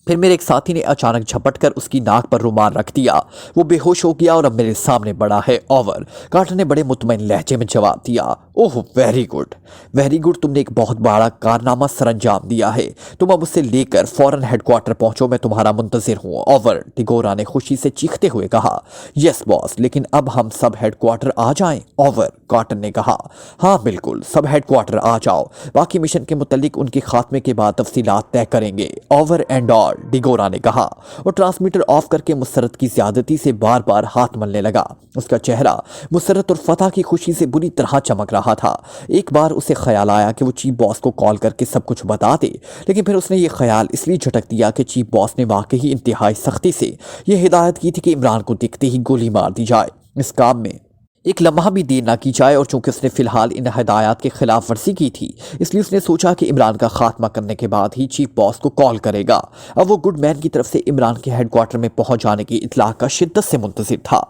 پھر میرے ایک ساتھی نے اچانک جھپٹ کر اس کی ناک پر رومال رکھ دیا، وہ بے ہوش ہو گیا اور اب میرے سامنے بڑا ہے۔ اوور، کارٹر نے بڑے مطمئن لہجے میں جواب دیا۔ اوہ ویری گڈ، تم نے ایک بہت بڑا کارنامہ سر انجام دیا ہے، تم اب اسے لے کر فوراً ہیڈ کوارٹر پہنچو، میں تمہارا منتظر ہوں۔ اوور، ڈیگورا نے خوشی سے چیختے ہوئے کہا۔ یس باس، لیکن اب ہم سب ہیڈ کوارٹر آ جائیں؟ اوور، کارٹر نے کہا۔ ہاں بالکل، سب ہیڈ کوارٹر آ جاؤ، باقی مشن کے متعلق ان کے خاتمے کے بعد تفصیلات طے کریں گے۔ اوور اینڈ آل، ڈیگورا نے کہا اور ٹرانسمیٹر آف کر کے مسرت کی زیادتی سے بار بار ہاتھ ملنے لگا۔ اس کا چہرہ مسرت اور فتح کی خوشی سے بری طرح چمک رہا تھا۔ ایک بار اسے خیال آیا کہ وہ چیف باس کو کال کر کے سب کچھ بتا دے، لیکن پھر اس نے یہ خیال اس لیے جھٹک دیا کہ چیف باس نے واقعی انتہائی سختی سے یہ ہدایت کی تھی کہ عمران کو دیکھتے ہی گولی مار دی جائے، اس کام میں ایک لمحہ بھی دیر نہ کی جائے، اور چونکہ اس نے فی الحال ان ہدایات کے خلاف ورزی کی تھی اس لیے اس نے سوچا کہ عمران کا خاتمہ کرنے کے بعد ہی چیف باس کو کال کرے گا۔ اب وہ گڈ مین کی طرف سے عمران کے ہیڈ کوارٹر میں پہنچ جانے کی اطلاع کا شدت سے منتظر تھا۔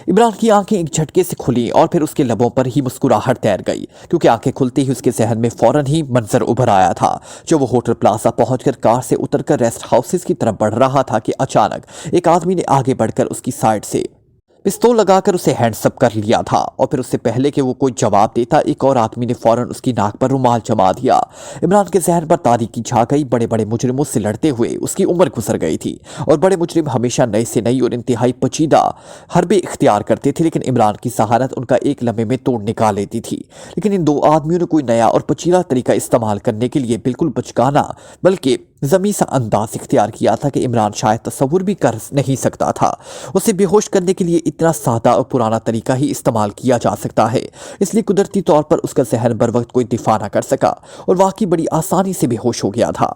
عمران کی آنکھیں ایک جھٹکے سے کھلیں اور پھر اس کے لبوں پر ہی مسکراہٹ تیر گئی، کیونکہ آنکھیں کھلتے ہی اس کے ذہن میں فوراً ہی منظر ابھر آیا تھا جو وہ ہوٹل پلازا پہنچ کر کار سے اتر کر ریسٹ ہاؤسز کی طرف بڑھ رہا تھا کہ اچانک ایک آدمی نے آگے بڑھ کر اس کی سائڈ سے پستول لگا کر اسے ہینڈز اپ کر لیا تھا، اور پھر اس سے پہلے کہ وہ کوئی جواب دیتا ایک اور آدمی نے فوراً اس کی ناک پر رومال جما دیا۔ عمران کے ذہن پر تاریکی چھا گئی، بڑے بڑے مجرموں سے لڑتے ہوئے اس کی عمر گزر گئی تھی اور بڑے مجرم ہمیشہ نئی سے نئی اور انتہائی پیچیدہ حربے اختیار کرتے تھے، لیکن عمران کی ذہانت ان کا ایک لمحے میں توڑ نکال لیتی تھی۔ لیکن ان دو آدمیوں نے کوئی نیا اور پیچیدہ طریقہ استعمال کرنے کے لیے بالکل بچکانا بلکہ زمیں سا انداز اختیار کیا تھا کہ عمران شاید تصور بھی کر نہیں سکتا تھا۔ اسے بے ہوش کرنے کے لیے اتنا سادہ اور پرانا طریقہ ہی استعمال کیا جا سکتا ہے، اس لیے قدرتی طور پر اس کا ذہن بر وقت کوئی دفاع نہ کر سکا اور واقعی بڑی آسانی سے بے ہوش ہو گیا تھا۔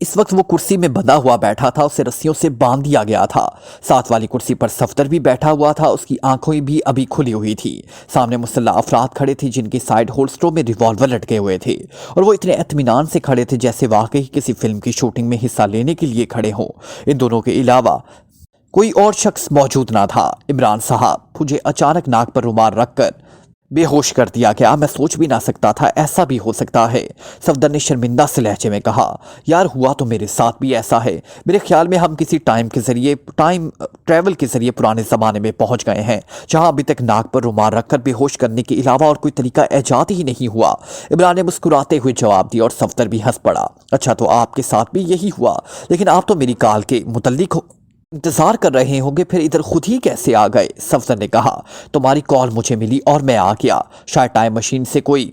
اس وقت وہ کرسی میں بندھا ہوا بیٹھا تھا، اسے رسیوں سے باندھ دیا گیا تھا۔ ساتھ والی کرسی پر صفدر بھی بیٹھا ہوا تھا، اس کی آنکھیں بھی ابھی کھلی ہوئی تھی۔ سامنے مسلح افراد کھڑے تھے جن کے سائیڈ ہولسٹروں میں ریوالور لٹکے ہوئے تھے، اور وہ اتنے اطمینان سے کھڑے تھے جیسے واقعی کسی فلم کی شوٹنگ میں حصہ لینے کے لیے کھڑے ہوں۔ ان دونوں کے علاوہ کوئی اور شخص موجود نہ تھا۔ عمران صاحب، مجھے اچانک ناک پر رومال رکھ کر بے ہوش کر دیا گیا، میں سوچ بھی نہ سکتا تھا ایسا بھی ہو سکتا ہے، صفدر نے شرمندہ سے لہجے میں کہا۔ یار ہوا تو میرے ساتھ بھی ایسا ہے، میرے خیال میں ہم کسی ٹائم ٹریول کے ذریعے پرانے زمانے میں پہنچ گئے ہیں جہاں ابھی تک ناک پر رومال رکھ کر بے ہوش کرنے کے علاوہ اور کوئی طریقہ ایجاد ہی نہیں ہوا۔ عمران نے مسکراتے ہوئے جواب دیا اور صفدر بھی ہنس پڑا۔ اچھا تو آپ کے ساتھ بھی یہی ہوا، لیکن آپ تو میری کال کے متعلق انتظار کر رہے ہوں گے، پھر ادھر خود ہی کیسے آ گئے؟ صفدر نے کہا۔ تمہاری کال مجھے ملی اور میں آ گیا، شاید ٹائم مشین سے کوئی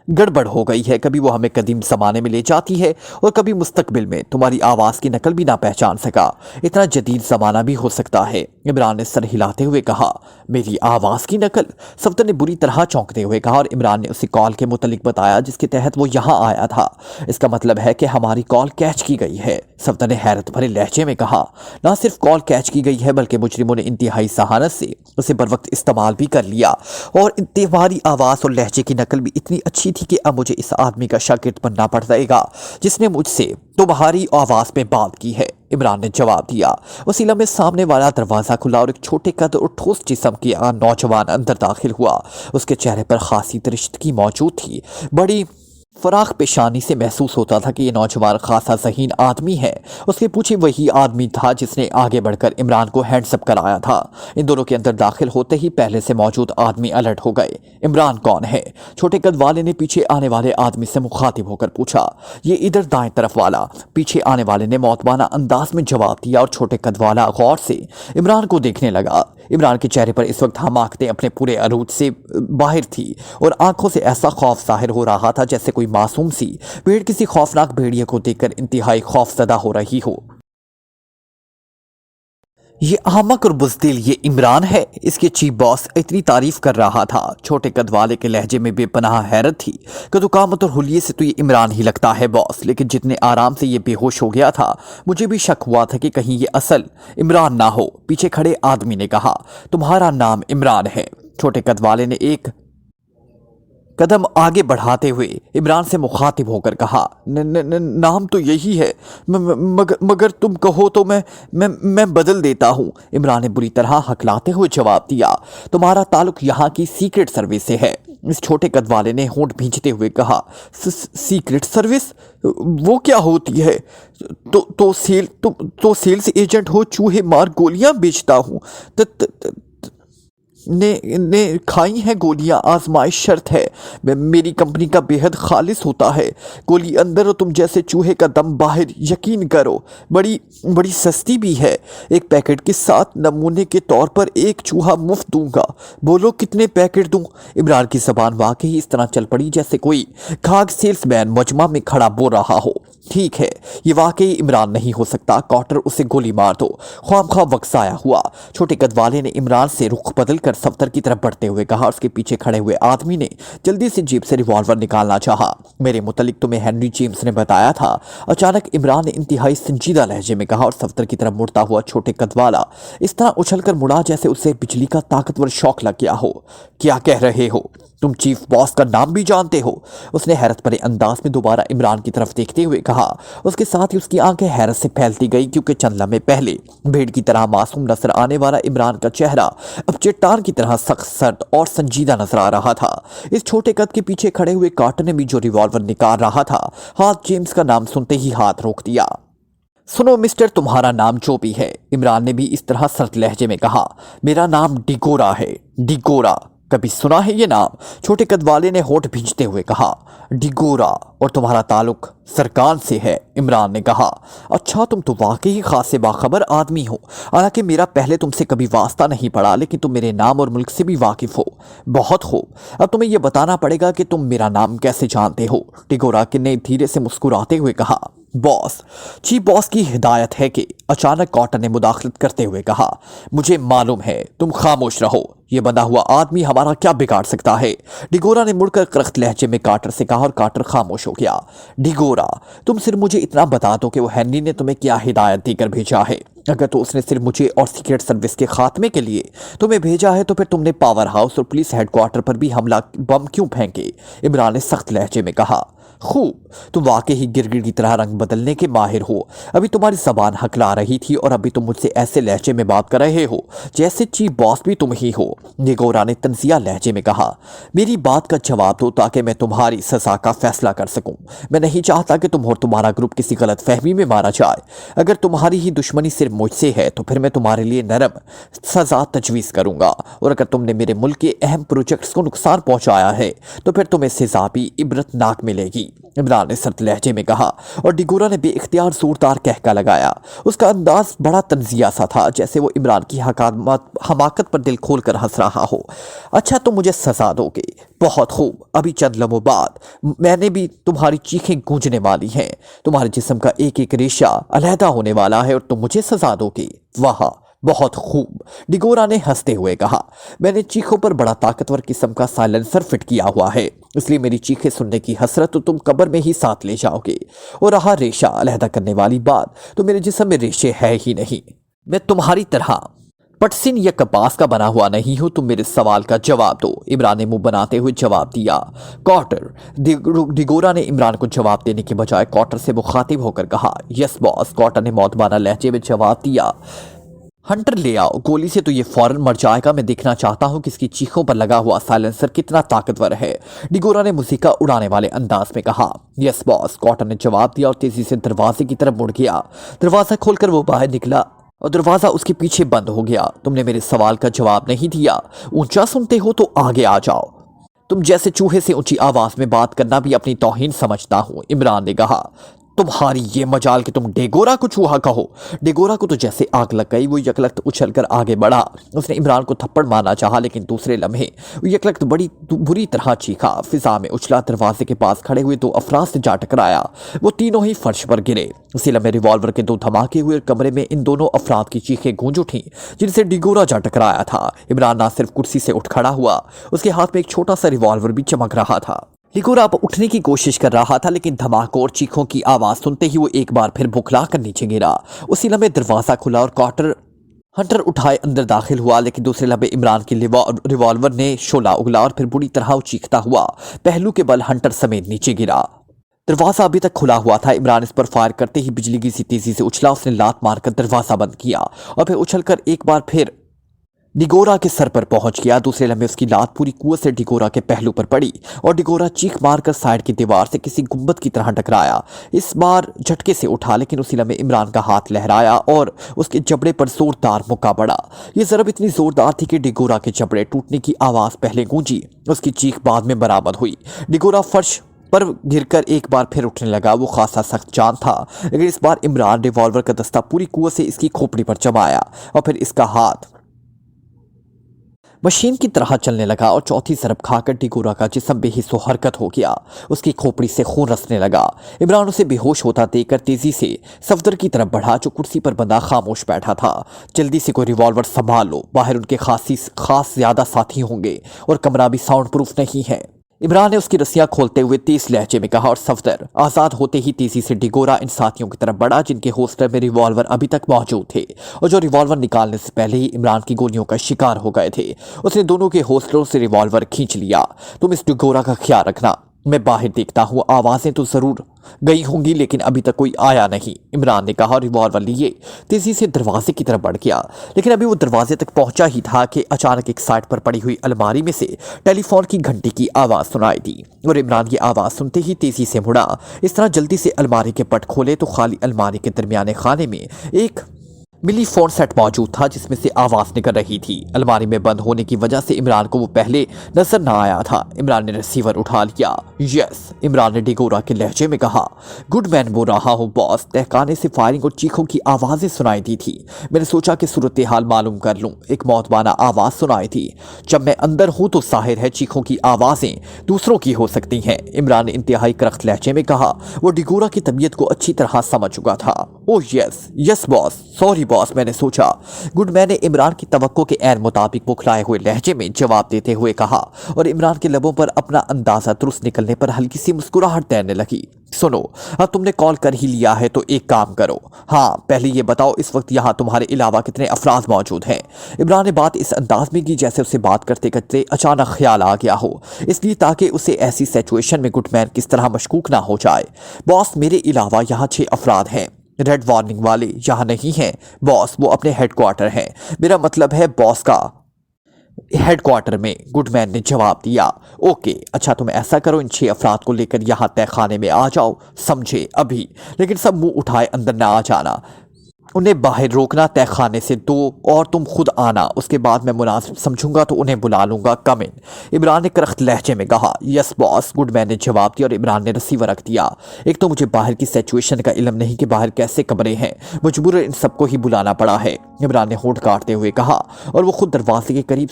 گڑبڑ ہو گئی ہے، کبھی وہ ہمیں قدیم زمانے میں لے جاتی ہے اور کبھی مستقبل میں، تمہاری آواز کی نقل بھی نہ پہچان سکا، اتنا جدید زمانہ بھی ہو سکتا ہے۔ عمران نے سر ہلاتے ہوئے کہا۔ میری آواز کی نقل؟ صفدر نے بری طرح چونکتے ہوئے کہا، اور عمران نے اسی کال کے متعلق بتایا جس کے تحت وہ یہاں آیا تھا۔ اس کا مطلب ہے کہ ہماری کال کیچ کی گئی ہے، صفدر نے حیرت بھرے لہجے میں کہا۔ نہ صرف کال کیچ کی گئی ہے بلکہ مجرموں نے انتہائی ذہانت سے اسے بر وقت استعمال بھی کر لیا، اور تمہاری آواز اور لہجے کی نقل بھی اتنی اچھی تھی کہ اب مجھے اس آدمی کا شاگرد بننا پڑے گا جس نے مجھ سے تمہاری آواز میں بات کی ہے، عمران نے جواب دیا۔ اسی لمحے سامنے والا دروازہ کھلا اور ایک چھوٹے قد اور ٹھوس جسم کا نوجوان اندر داخل ہوا۔ اس کے چہرے پر خاصی درشتگی موجود تھی، بڑی फराख पेशानी से महसूस होता था कि ये नौजवान खासा ज़हीन आदमी है। उसके पीछे वही आदमी था जिसने आगे बढ़कर इमरान को हैंड्सअप कराया था। इन दोनों के अंदर दाखिल होते ही पहले से मौजूद आदमी अलर्ट हो गए। इमरान कौन है? छोटे कद वाले ने पीछे आने वाले आदमी से मुखातिब होकर पूछा। ये इधर दाएं तरफ वाला। पीछे आने वाले ने मौतबाना अंदाज में जवाब दिया और छोटे कद वाला गौर से इमरान को देखने लगा। इमरान के चेहरे पर इस वक्त हमाकतें अपने पूरे अरूज से बाहर थी और आंखों से ऐसा खौफ जाहिर हो रहा था जैसे कोई मासूम सी भेड़ किसी खौफनाक भेड़िए को देखकर इंतहाई खौफजदा हो रही हो। ये अहमक और बुज़दिल ये इमरान है? इसके चीफ बॉस इतनी तारीफ कर रहा था। छोटे कद वाले के लहजे में बेपनाह हैरत थी। कदुकामत और हुलिये से तो ये इमरान ही लगता है बॉस, लेकिन जितने आराम से ये बेहोश हो गया था मुझे भी शक हुआ था कि कहीं ये असल इमरान ना हो। पीछे खड़े आदमी ने कहा, तुम्हारा नाम इमरान है? छोटे कद वाले ने एक कदम आगे बढ़ाते हुए इमरान से मुखातिब होकर कहा, नाम तो यही है, मगर तुम कहो तो मैं बदल देता हूँ। इमरान ने बुरी तरह हकलाते हुए जवाब दिया, तुम्हारा ताल्लुक यहाँ की सीक्रेट सर्विस से है। इस छोटे कद वाले ने होंठ भींचते हुए कहा, सीक्रेट सर्विस? वो क्या होती है? तो सेल्स एजेंट हो, चूहे मार गोलियां बेचता हूँ। ने खाई हैं गोलियां, आजमाइश शर्त है। मेरी कंपनी का बेहद खालिस होता है। गोली अंदर और तुम जैसे चूहे का दम बाहर, यकीन करो। बड़ी सस्ती भी है। एक पैकेट के साथ नमूने के तौर पर एक चूहा मुफ्त दूंगा। बोलो कितने पैकेट दूं? इमरान की ज़बान वाकई इस तरह चल पड़ी जैसे कोई खाग सेल्समैन मजमा में खड़ा बोल रहा हो। ठीक है, ये वाकई इमरान नहीं हो सकता। कॉटर, उसे गोली मार दो। ख्वामख्वाह वक्त आया हुआ। छोटे कद वाले ने इमरान से रुख बदल कर सफ्तर की तरफ बढ़ते हुए कहा। उसके पीछे खड़े हुए आदमी ने जल्दी से जेब से रिवॉल्वर निकालना चाहा। मेरे मुतलिक तुम्हें हेनरी जेम्स ने बताया था। अचानक इमरान ने इंतहाई संजीदा लहजे में कहा और सफ्तर की तरफ मुड़ता हुआ छोटे कद वाला इस तरह उछलकर मुड़ा जैसे उसे बिजली का ताकतवर शौक लग गया हो। क्या कह रहे हो? तुम चीफ बॉस का नाम भी जानते हो? उसने हैरत भरे अंदाज में दोबारा इमरान की तरफ देखते हुए कहा। उसके साथ ही उसकी आंखें हैरत से फैलती गई क्योंकि चंद लम्हे पहले भेड़ की तरह मासूम नजर आने वाला इमरान का चेहरा अब चट्टान की तरह सख्त, सर्द और संजीदा नजर आ रहा था। इस छोटे कद के पीछे खड़े हुए कार्टर ने भी जो रिवॉल्वर निकाल रहा था, हाथ जेम्स का नाम सुनते ही हाथ रोक दिया। सुनो मिस्टर, तुम्हारा नाम जो भी है, इमरान ने भी इस तरह सर्द लहजे में कहा। मेरा नाम डिगोरा है। डिगोरा? कभी सुना है ये नाम? छोटे कद वाले ने होठ भींचते हुए कहा। डिगोरा? और तुम्हारा ताल्लुक सरकार से है? इमरान ने कहा। अच्छा, तुम तो वाकई खासे बाखबर आदमी हो। हालांकि मेरा पहले तुमसे कभी वास्ता नहीं पड़ा, लेकिन तुम मेरे नाम और मुल्क से भी वाकिफ हो। बहुत खूब। अब तुम्हें यह बताना पड़ेगा कि तुम मेरा नाम कैसे जानते हो। डिगोरा ने धीरे से मुस्कुराते हुए कहा। बॉस, चीफ बॉस की हिदायत है कि। अचानक कॉटर ने मुदाखलत करते हुए कहा। मुझे मालूम है, तुम खामोश रहो। ये बंधा हुआ आदमी हमारा क्या बिगाड़ सकता है? डिगोरा ने मुड़कर करख्त लहजे में कार्टर से कहा और कार्टर खामोश हो गया। डिगोरा, तुम सिर्फ मुझे इतना बता दो कि वो हेनरी ने तुम्हें क्या हिदायत देकर भेजा है। अगर तो उसने सिर्फ मुझे और सीक्रेट सर्विस के खात्मे के लिए तुम्हें भेजा है तो फिर तुमने पावर हाउस और पुलिस हेडक्वार्टर पर भी हमला बम क्यों फेंके? इमरान ने सख्त लहजे में कहा। खूब, तुम वाकई ही गिरगिट की तरह रंग बदलने के माहिर हो। अभी तुम्हारी जबान हकला रही थी और अभी तुम मुझसे ऐसे लहजे में बात कर रहे हो जैसे चीफ बॉस भी तुम ही हो। डिगोरा ने तंजिया लहजे में कहा। मेरी बात का जवाब दो ताकि मैं तुम्हारी सजा का फैसला कर सकूं। मैं नहीं चाहता कि तुम और तुम्हारा ग्रुप किसी गलत फहमी में मारा जाए। अगर तुम्हारी ही दुश्मनी सिर्फ मुझसे है तो फिर मैं तुम्हारे लिए नरम सजा तजवीज़ करूंगा, और अगर तुमने मेरे मुल्क के अहम प्रोजेक्ट्स को नुकसान पहुंचाया है तो फिर तुम्हें सजा भी इबरतनाक मिलेगी। इमरान ने सर्द लहजे में कहा और डिगोरा ने बेइख्तियार जोरदार कहका लगाया। उसका अंदाज बड़ा तंजिया सा था, जैसे वो इमरान की हमाकत पर दिल खोल कर हंस रहा हो। अच्छा, तुम मुझे सजा दोगे? बहुत खूब। अभी चंद लम्हों बाद मैंने भी तुम्हारी चीखें गूंजने वाली हैं। तुम्हारे जिस्म का एक एक रेशा अलहदा होने वाला है और तुम मुझे सजा दोगे। वाह, बहुत खूब। डिगोरा ने हंसते हुए कहा। मैंने चीखों पर बड़ा ताकतवर किस्म का साइलेंसर फिट किया हुआ है, इसलिए मेरी चीखें सुनने की हसरत तो तुम कब्र में ही साथ ले जाओगे। और रहा रेशा अलहदा करने वाली बात, तो मेरे जिस्म में रेशे है ही नहीं। मैं तुम्हारी तरह पटसिन या कपास का बना हुआ नहीं हूं। तुम मेरे सवाल का जवाब दो। इमरान ने मुंह बनाते हुए जवाब दिया। कॉटर। डिगोरा ने इमरान को जवाब देने के बजाय कॉटर से मुखातिब होकर कहा। Yes boss. कॉटर ने मौतबाना लहजे में जवाब दिया। हंटर ले आओ, गोली से तो ये फौरन मर जाएगा। मैं देखना चाहता हूँ कि इसकी चीखों पर लगा हुआ साइलेंसर कितना ताकतवर है, डिगोरा ने मुसीका उड़ाने वाले अंदाज में कहा। यस बॉस, कॉटन ने जवाब दिया और तेजी से दरवाजे की तरफ मुड़ गया। दरवाजा खोलकर वो बाहर निकला और दरवाजा उसके पीछे बंद हो गया। तुमने मेरे सवाल का जवाब नहीं दिया। ऊंचा सुनते हो तो आगे आ जाओ। तुम जैसे चूहे से ऊंची आवाज में बात करना भी अपनी तौहीन समझता हूँ, इमरान ने कहा। तुम्हारी ये मजाल कि तुम डेगोरा को चूहा कहो। डेगोरा को तो जैसे आग लग गई। वो यकलख्त उछलकर आगे बढ़ा। उसने इमरान को थप्पड़ मारना चाहा, लेकिन दूसरे लम्हे वो यकलख्त बड़ी बुरी तरह चीखा। फिजा में उछला, दरवाजे के पास खड़े हुए दो अफराद से जा टकराया। वो तीनों ही फर्श पर गिरे। उसी लम्हे रिवॉल्वर के दो धमाके हुए और कमरे में इन दोनों अफराद की चीखें गूंज उठी जिनसे डिगोरा जा टकराया था। इमरान ना सिर्फ कुर्सी से उठ खड़ा हुआ, उसके हाथ में एक छोटा सा रिवॉल्वर भी चमक रहा था। डिगोरा अब उठने की कोशिश कर रहा था, लेकिन धमाकों और चीखों की आवाज सुनते ही वो एक बार फिर बुखला कर नीचे गिरा। उसी लम्हे दरवाजा खुला और कॉटर हंटर उठाए अंदर दाखिल हुआ, लेकिन दूसरे लम्हे इमरान के रिवॉल्वर ने शोला उगला और फिर बुरी तरह चीखता हुआ पहलू के बल हंटर समेत नीचे गिरा। दरवाजा अभी तक खुला हुआ था। इमरान इस पर फायर करते ही बिजली की सी तेजी से उछला। उसने लात मारकर दरवाजा बंद किया और फिर उछलकर एक बार फिर डिगोरा के सर पर पहुंच गया। दूसरे लम्हे उसकी लात पूरी कुवत से डिगोरा के पहलू पर पड़ी और डिगोरा चीख मारकर साइड की दीवार से किसी गुंबद की तरह टकराया। इस बार झटके से उठा, लेकिन उसी लम्हे इमरान का हाथ लहराया और उसके जबड़े पर जोरदार मुक्का पड़ा। यह ज़रब इतनी जोरदार थी कि डिगोरा के जबड़े टूटने की आवाज़ पहले गूंजी, उसकी चीख बाद में बराबर हुई। डिगोरा फर्श पर गिरकर एक बार फिर उठने लगा। वो खासा सख्त जान था, लेकिन इस बार इमरान रिवॉल्वर का दस्ता पूरी कुवत से इसकी खोपड़ी पर जमाया और फिर इसका हाथ मशीन की तरह चलने लगा और चौथी सरब खाकर डिगोरा का जिस्म बेहिस्सो हरकत हो गया। उसकी खोपड़ी से खून रसने लगा। इमरान उसे बेहोश होता देखकर तेजी से सफदर की तरफ बढ़ा, जो कुर्सी पर बंधा खामोश बैठा था। जल्दी से कोई रिवॉल्वर संभाल लो, बाहर उनके खास ज्यादा साथी होंगे और कमरा भी साउंड प्रूफ नहीं है। इमरान ने उसकी रस्सियां खोलते हुए तेज लहजे में कहा और सफदर आजाद होते ही तेजी से डिगोरा इन साथियों की तरफ बढ़ा जिनके होस्टर में रिवॉल्वर अभी तक मौजूद थे और जो रिवॉल्वर निकालने से पहले ही इमरान की गोलियों का शिकार हो गए थे। उसने दोनों के होस्टरों से रिवॉल्वर खींच लिया। तुम इस डिगोरा का ख्याल रखना, मैं बाहर देखता हूँ। आवाजें तो जरूर गई होंगी, लेकिन अभी तक कोई आया नहीं, इमरान ने कहा। रिवॉल्वर लिए तेजी से दरवाजे की तरफ बढ़ गया, लेकिन अभी वो दरवाजे तक पहुंचा ही था कि अचानक एक साइड पर पड़ी हुई अलमारी में से टेलीफोन की घंटी की आवाज सुनाई दी और इमरान की आवाज सुनते ही तेजी से मुड़ा। इस तरह जल्दी से अलमारी के पट खोले तो खाली अलमारी के दरमियाने खाने में एक मिली फोन सेट मौजूद था जिसमें से आवाज निकल रही थी। अलमारी में बंद होने की वजह से इमरान को वो पहले नजर ना आया था। इमरान ने रिसीवर उठा लिया। यस, इमरान ने डिगोरा के लहजे में कहा। गुड मैन बोल रहा हूँ बॉस। तहखाने से फायरिंग और चीखों की आवाजें सुनाई दी थी। मैंने सोचा कि सूरत हाल मालूम कर लूँ। एक मौतबाना आवाज सुनाई थी। जब मैं अंदर हूँ तो जाहिर है चीखों की आवाजें दूसरों की हो सकती हैं, इमरान ने इंतहाई करख्त लहजे में कहा। वो डिगोरा की तबीयत को अच्छी तरह समझ चुका था। Oh yes boss, sorry boss, मैंने सोचा। गुडमैन ने इमरान की तवक्को के ऐन मुताबिक बुखलाए हुए लहजे में जवाब देते हुए कहा और इमरान के लबों पर अपना अंदाजा दुरुस्त निकलने पर हल्की सी मुस्कुराहट तैरने लगी। सुनो, अब तुमने कॉल कर ही लिया है तो एक काम करो। हाँ, पहले ये बताओ इस वक्त यहाँ तुम्हारे अलावा कितने अफराद मौजूद हैं। इमरान ने बात इस अंदाज में की जैसे उसे बात करते करते अचानक ख्याल आ गया हो, इसलिए ताकि उसे ऐसी सिचुएशन में गुडमैन किस तरह मशकूक ना हो जाए। बॉस, मेरे अलावा यहाँ 6 अफराद हैं। रेड वार्निंग वाले यहाँ नहीं हैं बॉस, वो अपने हेडक्वार्टर हैं। मेरा मतलब है बॉस का हेडक्वार्टर में, गुडमैन ने जवाब दिया। ओके, अच्छा तुम ऐसा करो, इन 6 अफराद को लेकर यहाँ तहखाने में आ जाओ, समझे अभी। लेकिन सब मुंह उठाए अंदर ना आ जाना, उन्हें बाहर रोकना, तहखाने से 2 और तुम खुद आना। उसके बाद मैं मुनासिब समझूंगा तो उन्हें बुला लूंगा। कम इन, इमरान ने करख्त लहजे में कहा। यस बॉस, गुडमैन ने जवाब दिया और इमरान ने रिसीवर रख दिया। एक तो मुझे बाहर की सिचुएशन का इल्म नहीं कि बाहर कैसे कमरे हैं, मजबूरन इन सबको ही बुलाना पड़ा है, इमरान ने होंठ काटते हुए कहा और वो खुद दरवाजे के करीब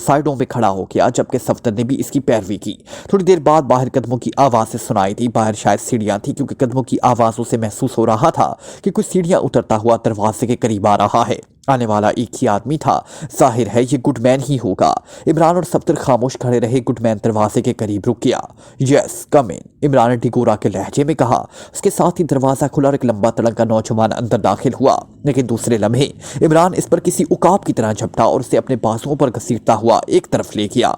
साइडों में खड़ा हो गया, जबकि सफदर ने भी इसकी पैरवी की। थोड़ी देर बाद बाहर कदमों की आवाज़ें सुनाई दी। बाहर शायद सीढ़ियाँ थी, क्योंकि कदमों की आवाज़ों से महसूस हो रहा था कि कुछ सीढ़ियाँ उतरता हुआ दरवाजे के करीब आ रहा है। आने वाला एक ही आदमी था, जाहिर है ये गुडमैन ही होगा। इमरान और सफदर खामोश खड़े रहे। गुडमैन दरवाजे के करीब रुक गया। यस कम इन, इमरान ने डिगोरा के लहजे में कहा। उसके साथ ही दरवाजा खुला और एक लंबा तड़ंगा नौजवान अंदर दाखिल हुआ, लेकिन दूसरे लम्हे इमरान इस पर किसी उकाब की तरह झपटा और उसे अपने बाजुओं पर घसीटता हुआ एक तरफ ले गया।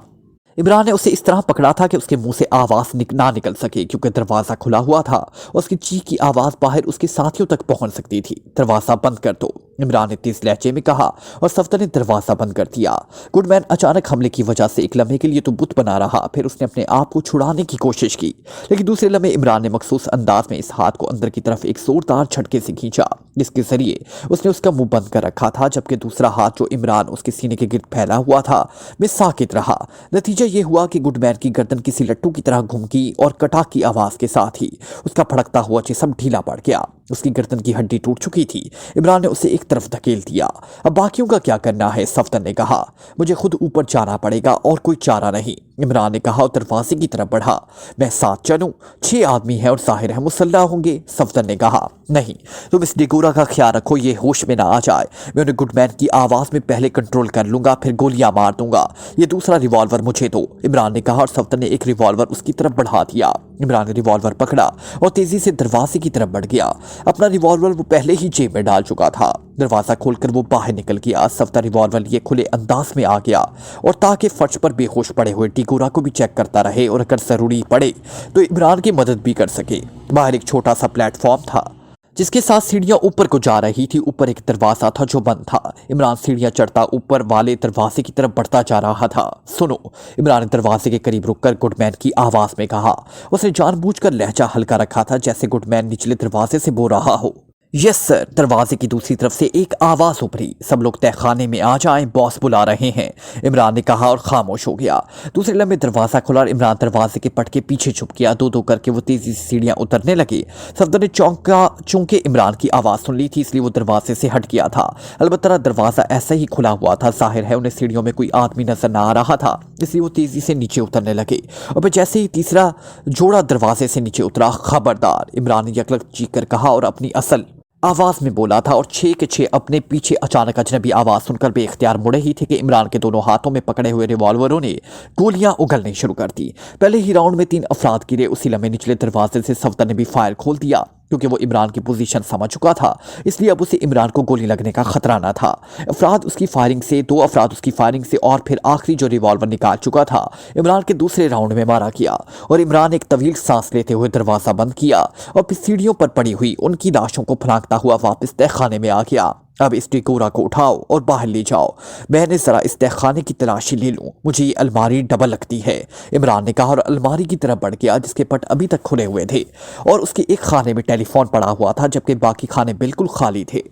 इमरान ने उसे इस तरह पकड़ा था कि उसके मुंह से आवाज ना निकल सके, क्योंकि दरवाजा खुला हुआ था और उसकी चीख की आवाज बाहर उसके साथियों तक पहुंच सकती थी। दरवाजा बंद कर दो, इमरान ने तेज लहजे में कहा और सफदर ने दरवाजा बंद कर दिया। गुडमैन अचानक हमले की वजह से एक लम्हे के लिए तो बुत बना रहा, फिर उसने अपने आप को छुड़ाने की कोशिश की, लेकिन दूसरे लम्हे इमरान ने मखसूस अंदाज में इस हाथ को अंदर की तरफ एक जोरदार झटके से खींचा, जिसके जरिए उसने उसका मुंह बंद कर रखा था, जबकि दूसरा हाथ जो इमरान उसके सीने के गिर्द फैला हुआ था में साकित रहा। नतीजा ये हुआ कि गुडमैन की गर्दन किसी लट्टू की तरह घुमकी और कटाक की आवाज के साथ ही उसका फड़कता हुआ जिस्म ढीला पड़ गया। उसकी गर्दन की हड्डी टूट चुकी थी। इमरान ने उसे एक तरफ धकेल दिया। अब बाकियों का क्या करना है, सफदर ने कहा। मुझे खुद ऊपर जाना पड़ेगा और कोई चारा नहीं, इमरान ने कहा और दरवाजे की तरफ बढ़ा। मैं साथ चलूं? 6 आदमी हैं और जाहिर है मुसल्ला होंगे, सफदर ने कहा। नहीं, तुम इस डिगोरा का ख्याल रखो, ये होश में ना आ जाए। मैं उन्हें गुडमैन की आवाज में पहले कंट्रोल कर लूंगा, फिर गोलियां मार दूंगा। ये दूसरा रिवॉल्वर मुझे दो, इमरान ने कहा और सफदर ने एक रिवॉल्वर उसकी तरफ बढ़ा दिया। इमरान ने रिवॉल्वर पकड़ा और तेजी से दरवाजे की तरफ बढ़ गया। अपना रिवॉल्वर वो पहले ही जेब में डाल चुका था। दरवाजा खोलकर वो बाहर निकल गया। सफदर रिवॉल्वर लिए खुले अंदाज में आ गया और ताकि फर्श पर बेहोश पड़े हुए डिगोरा को भी चेक करता रहे और अगर जरूरी पड़े तो इमरान की मदद भी कर सके। बाहर एक छोटा सा प्लेटफॉर्म था जिसके साथ सीढ़ियां ऊपर को जा रही थी। ऊपर एक दरवाजा था जो बंद था। इमरान सीढ़ियां चढ़ता ऊपर वाले दरवाजे की तरफ बढ़ता जा रहा था। सुनो, इमरान ने दरवाजे के करीब रुककर गुडमैन की आवाज में कहा। उसने जानबूझकर लहजा हल्का रखा था, जैसे गुडमैन निचले दरवाजे से बोल रहा हो। Yes sir. दरवाजे की दूसरी तरफ से एक आवाज उभरी। सब लोग तहखाने में आ जाएं, बॉस बुला रहे हैं, इमरान ने कहा और खामोश हो गया। दूसरे लम्हे दरवाजा खुला और इमरान दरवाजे के पट के पीछे छुप गया। दो दो करके वो तेजी से सीढ़ियां उतरने लगे। सफदर ने चूंकि इमरान की आवाज सुन ली थी इसलिए वो दरवाजे से हट गया था। अलबत्ता दरवाजा ऐसा ही खुला हुआ था। जाहिर है उन्हें सीढ़ियों में कोई आदमी नजर न आ रहा था, इसलिए वो तेजी से नीचे उतरने लगे। और फिर जैसे ही तीसरा जोड़ा दरवाजे से नीचे उतरा, खबरदार, इमरान ने यकलक चीख कर कहा और अपनी असल आवाज में बोला था और 6 के 6 अपने पीछे अचानक अजनबी आवाज सुनकर बेख्तियार मुड़े ही थे कि इमरान के दोनों हाथों में पकड़े हुए रिवॉल्वरों ने गोलियां उगलनी शुरू कर दी। पहले ही राउंड में 3 अफराद गिरे। उसी लम्हे निचले दरवाजे से सफदर ने भी फायर खोल दिया। क्योंकि वो इमरान की पोजीशन समझ चुका था, इसलिए अब उसे इमरान को गोली लगने का खतरा न था। दो अफराद उसकी फायरिंग से और फिर आखिरी जो रिवॉल्वर निकाल चुका था इमरान के दूसरे राउंड में मारा किया और इमरान एक तवील सांस लेते हुए दरवाजा बंद किया और फिर सीढ़ियों पर पड़ी हुई उनकी लाशों को फलांगता हुआ वापस तहखाने में आ गया। अब इस डिगोरा को उठाओ और बाहर ले जाओ। मैंने जरा इस तहखाने की तलाशी ले लूं, मुझे ये अलमारी डबल लगती है, इमरान ने कहा और अलमारी की तरफ बढ़ गया जिसके पट अभी तक खुले हुए थे और उसके एक खाने में टेलीफोन पड़ा हुआ था जबकि बाकी खाने बिल्कुल खाली थे।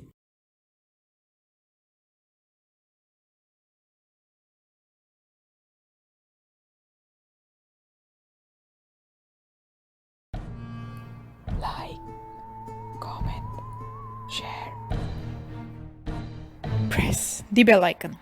Like, comment, share, press the bell icon.